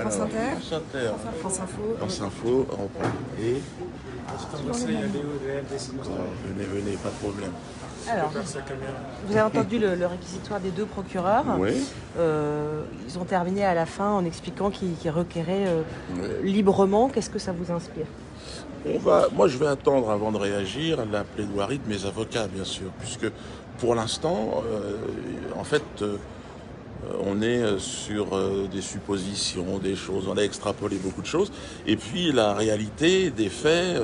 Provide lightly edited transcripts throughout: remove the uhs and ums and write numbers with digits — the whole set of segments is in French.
France Alors, Inter, France Inter, France Info. France Info, et venez, pas de problème. Alors, vous avez entendu le réquisitoire des deux procureurs. Oui. Ils ont terminé à la fin en expliquant qu'ils requéraient Oui. librement. Qu'est-ce que ça vous inspire? Moi, je vais attendre avant de réagir la plaidoirie de mes avocats, bien sûr, puisque pour l'instant, en fait, on est sur des suppositions, des choses, on a extrapolé beaucoup de choses, et puis la réalité des faits,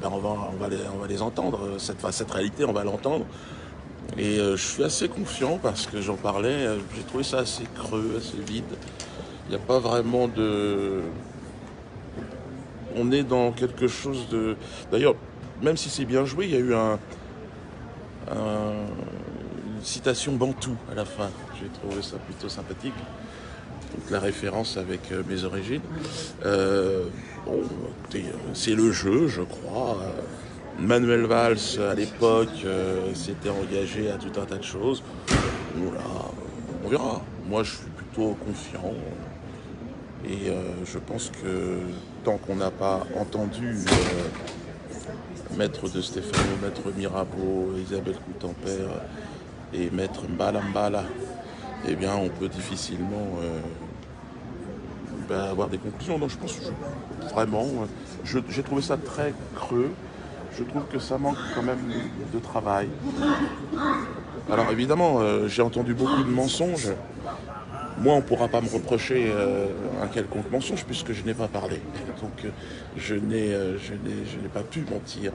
on va les entendre, cette réalité, on va l'entendre, et je suis assez confiant parce que j'en parlais, j'ai trouvé ça assez creux, assez vide, il n'y a pas vraiment de... On est dans quelque chose de... D'ailleurs, même si c'est bien joué, il y a eu une citation bantou à la fin. J'ai trouvé ça plutôt sympathique. Donc la référence avec mes origines. Bon, écoutez, c'est le jeu, je crois. Manuel Valls, à l'époque, s'était engagé à tout un tas de choses. Voilà, on verra. Moi, je suis plutôt confiant. Et je pense que tant qu'on n'a pas entendu Maître de Stefano, Maître Mirabeau, Isabelle Coutempère et Maître Mbala, eh bien on peut difficilement avoir des conclusions. Donc je pense vraiment, j'ai trouvé ça très creux. Je trouve que ça manque quand même de travail. Alors évidemment, j'ai entendu beaucoup de mensonges. Moi, on ne pourra pas me reprocher un quelconque mensonge puisque je n'ai pas parlé. Donc, je n'ai pas pu mentir.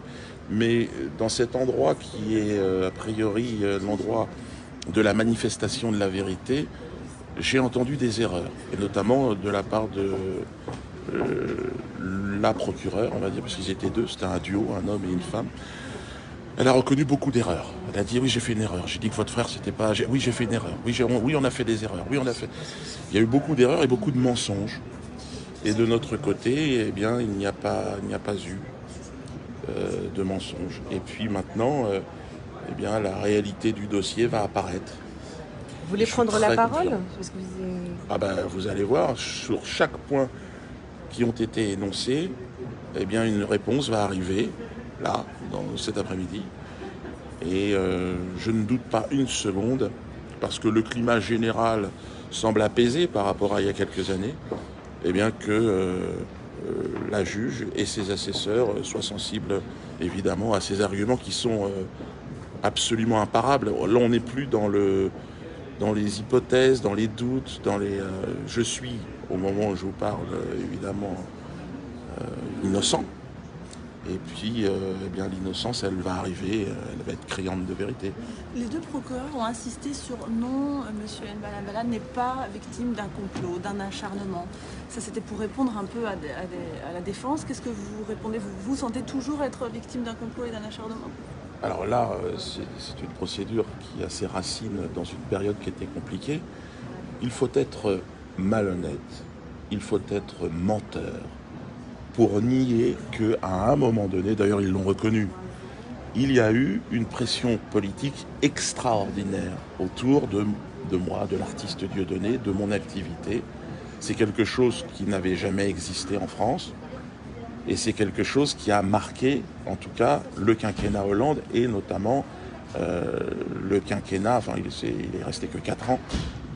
Mais dans cet endroit qui est a priori l'endroit de la manifestation de la vérité, j'ai entendu des erreurs, et notamment de la part de la procureure, on va dire, parce qu'ils étaient deux, c'était un duo, un homme et une femme. Elle a reconnu beaucoup d'erreurs. Elle a dit oui, j'ai fait une erreur. J'ai dit que votre frère c'était pas. Oui, j'ai fait une erreur. Oui, on a fait des erreurs. Oui, on a fait. Il y a eu beaucoup d'erreurs et beaucoup de mensonges. Et de notre côté, eh bien, il n'y a pas eu de mensonges. Et puis maintenant, eh bien, la réalité du dossier va apparaître. Vous voulez prendre la parole? Parce que Ah ben, vous allez voir, sur chaque point qui ont été énoncés, eh bien, une réponse va arriver là, cet après-midi. Et je ne doute pas une seconde, parce que le climat général semble apaisé par rapport à il y a quelques années, eh bien que la juge et ses assesseurs soient sensibles évidemment à ces arguments qui sont absolument imparables. Là, on n'est plus dans les hypothèses, dans les doutes, je suis, au moment où je vous parle, évidemment innocent. Et puis, eh bien, l'innocence, elle va arriver, elle va être criante de vérité. Les deux procureurs ont insisté sur non, M. Mbala n'est pas victime d'un complot, d'un acharnement. Ça, c'était pour répondre un peu à la défense. Qu'est-ce que vous répondez? Vous vous sentez toujours être victime d'un complot et d'un acharnement? Alors là, c'est une procédure qui a ses racines dans une période qui était compliquée. Il faut être malhonnête, il faut être menteur, pour nier qu'à un moment donné, d'ailleurs ils l'ont reconnu, il y a eu une pression politique extraordinaire autour de moi, de l'artiste Dieudonné, de mon activité. C'est quelque chose qui n'avait jamais existé en France, et c'est quelque chose qui a marqué, en tout cas, le quinquennat Hollande, et notamment le quinquennat, enfin il est resté que 4 ans,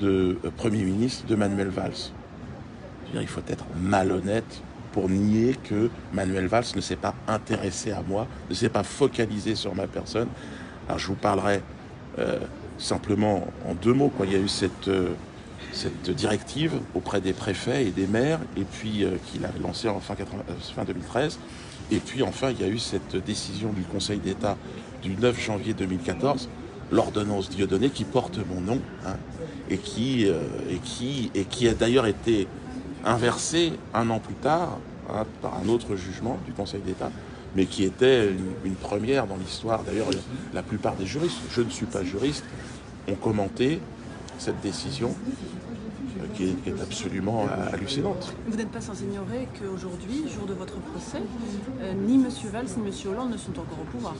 de Premier ministre de Manuel Valls. Il faut être malhonnête pour nier que Manuel Valls ne s'est pas intéressé à moi, ne s'est pas focalisé sur ma personne. Alors je vous parlerai simplement en 2 mots. Il y a eu cette directive auprès des préfets et des maires, et puis qu'il a lancée en fin 2013. Et puis enfin, il y a eu cette décision du Conseil d'État du 9 janvier 2014, l'ordonnance Dieudonné, qui porte mon nom, hein, et qui a d'ailleurs été inversé 1 an plus tard, hein, par un autre jugement du Conseil d'État, mais qui était une première dans l'histoire. D'ailleurs, la plupart des juristes, je ne suis pas juriste, ont commenté cette décision qui est absolument hallucinante. Vous n'êtes pas sans ignorer qu'aujourd'hui, jour de votre procès, ni M. Valls ni M. Hollande ne sont encore au pouvoir.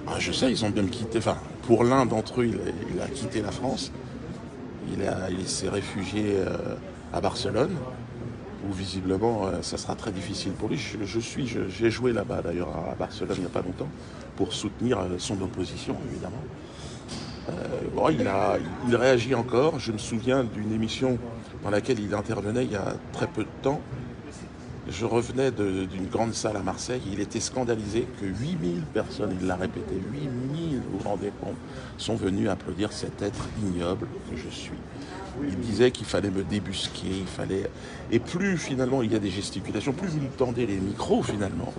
Ah, je sais, ils ont même quitté, enfin, pour l'un d'entre eux, il a quitté la France, il s'est réfugié à Barcelone, où visiblement ça sera très difficile pour lui. J'ai joué là-bas d'ailleurs à Barcelone il n'y a pas longtemps pour soutenir son opposition évidemment. Bon, il réagit encore. Je me souviens d'une émission dans laquelle il intervenait il y a très peu de temps. Je revenais d'une grande salle à Marseille. Il était scandalisé que 8000 personnes, il l'a répété, 8000, vous vous rendez compte, sont venus applaudir cet être ignoble que je suis. Il disait qu'il fallait me débusquer, Et plus finalement il y a des gesticulations, plus vous me tendez les micros finalement,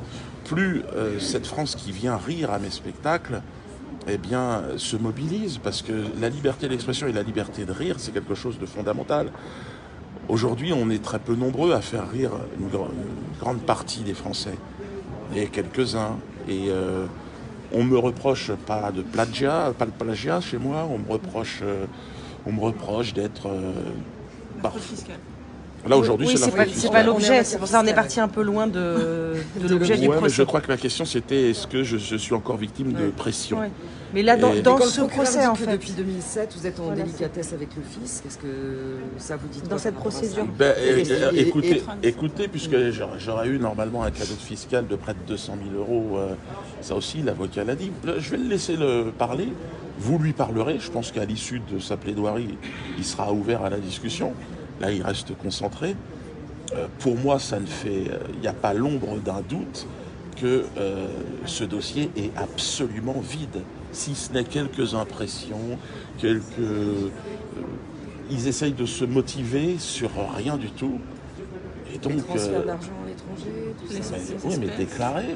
plus cette France qui vient rire à mes spectacles, eh bien, se mobilise, parce que la liberté d'expression et la liberté de rire, c'est quelque chose de fondamental. Aujourd'hui, on est très peu nombreux à faire rire une grande partie des Français, et quelques-uns. Et on me reproche pas de plagiat chez moi, on me reproche d'être... fraude fiscale. Là, aujourd'hui, oui, c'est la fraude c'est fiscale. pas l'objet, c'est pour ça qu'on est parti un peu loin de l'objet du Ouais, mais procès. je crois que la question, c'était est-ce que je suis encore victime de pression. Ouais. Mais là, dans Et- dans Quand ce le procureur procès, dit en que fait, depuis 2007, vous êtes en Voilà, délicatesse avec le fils, qu'est-ce que ça vous dit Dans cette procédure. Écoutez, puisque j'aurais eu normalement un cadeau fiscal de près de 200 000 euros, ça aussi, l'avocat l'a dit. Je vais le laisser parler. Vous lui parlerez. Je pense qu'à l'issue de sa plaidoirie, il sera ouvert à la discussion. Là, il reste concentré. Pour moi, il n'y a pas l'ombre d'un doute que ce dossier est absolument vide. Si ce n'est quelques impressions, ils essayent de se motiver sur rien du tout. Et donc, Les transferts d'argent à l'étranger, tout ça. oui, mais déclarés.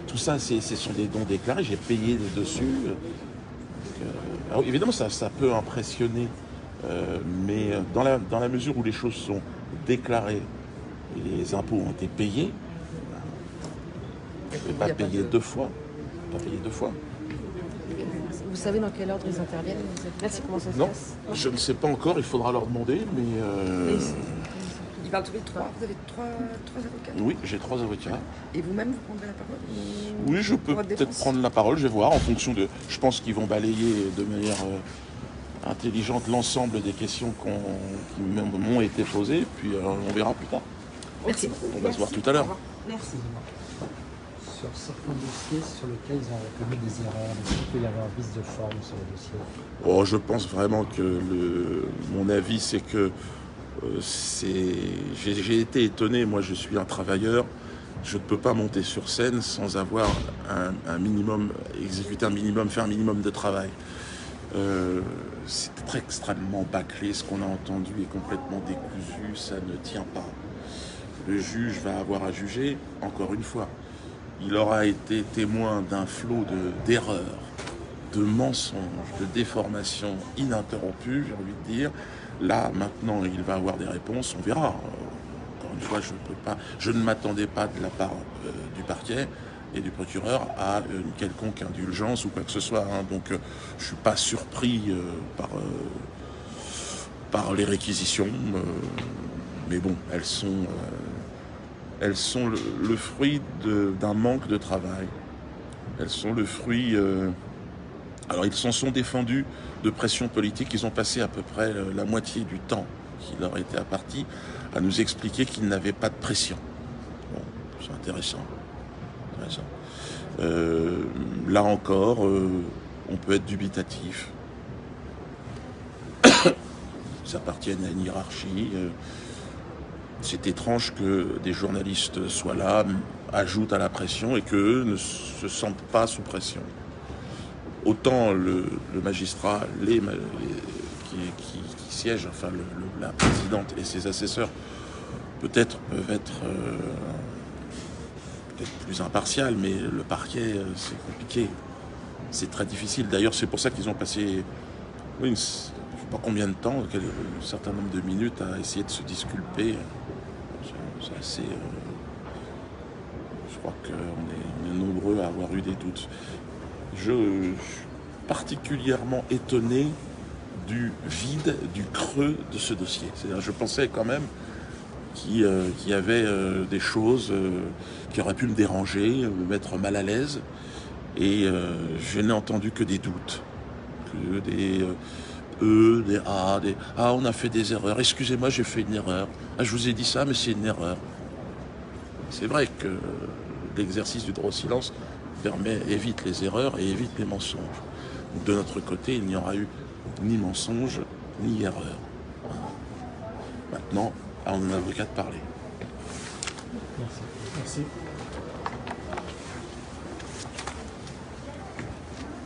Tout ça, ce sont des dons déclarés. J'ai payé dessus. Alors, évidemment, ça peut impressionner, mais dans la mesure où les choses sont déclarées et les impôts ont été payés, je ne vais pas payer deux fois. Vous savez dans quel ordre ils interviennent? merci, comment ça se Non, passe? je ne sais pas encore. Il faudra leur demander, mais Ils parlent tous les trois. Vous avez trois avocats. oui, j'ai 3 avocats. Et vous-même, vous prendrez la parole Oui, je peux Pour votre peut-être défense. prendre la parole. Je vais voir en fonction de. Je pense qu'ils vont balayer de manière intelligente l'ensemble des questions qui m'ont été posées. Puis on verra plus tard. Merci. On va se voir tout à l'heure. Merci. Sur certains dossiers sur lesquels ils ont commis des erreurs, est-ce qu'il peut y avoir vice de forme sur le dossier? Oh, je pense vraiment que mon avis, c'est que j'ai été étonné. Moi, je suis un travailleur. Je ne peux pas monter sur scène sans avoir un minimum, exécuter un minimum, faire un minimum de travail. C'est très extrêmement bâclé. Ce qu'on a entendu est complètement décousu. Ça ne tient pas. Le juge va avoir à juger, encore une fois. Il aura été témoin d'un flot d'erreurs, de mensonges, de déformations ininterrompues, j'ai envie de dire. Là, maintenant, il va avoir des réponses, on verra. Encore une fois, je ne m'attendais pas de la part du parquet et du procureur à une quelconque indulgence ou quoi que ce soit. Hein. Donc, je ne suis pas surpris par les réquisitions. Mais bon, elles sont le fruit d'un manque de travail. Elles sont le fruit... alors, ils s'en sont défendus de pression politique. Ils ont passé à peu près la moitié du temps qui leur était imparti à nous expliquer qu'ils n'avaient pas de pression. Bon, c'est intéressant. Là encore, on peut être dubitatif. Ils appartiennent à une hiérarchie. C'est étrange que des journalistes soient là, ajoutent à la pression et qu'eux ne se sentent pas sous pression. Autant le magistrat, qui siègent, enfin la présidente et ses assesseurs, peut-être peuvent être peut-être plus impartial, mais le parquet, c'est compliqué. C'est très difficile. D'ailleurs, c'est pour ça qu'ils ont passé, je ne sais pas combien de temps, un certain nombre de minutes à essayer de se disculper. C'est assez... je crois qu'on est nombreux à avoir eu des doutes. Je suis particulièrement étonné du vide, du creux de ce dossier. C'est-à-dire, je pensais quand même qu'il y avait des choses qui auraient pu me déranger, me mettre mal à l'aise, et je n'ai entendu que des doutes, des A, des ah, on a fait des erreurs. Excusez-moi, j'ai fait une erreur. Ah, je vous ai dit ça, mais c'est une erreur. C'est vrai que l'exercice du droit au silence évite les erreurs et évite les mensonges. De notre côté, il n'y aura eu ni mensonge, ni erreur. Maintenant, à mon avocat de parler. Merci. Merci.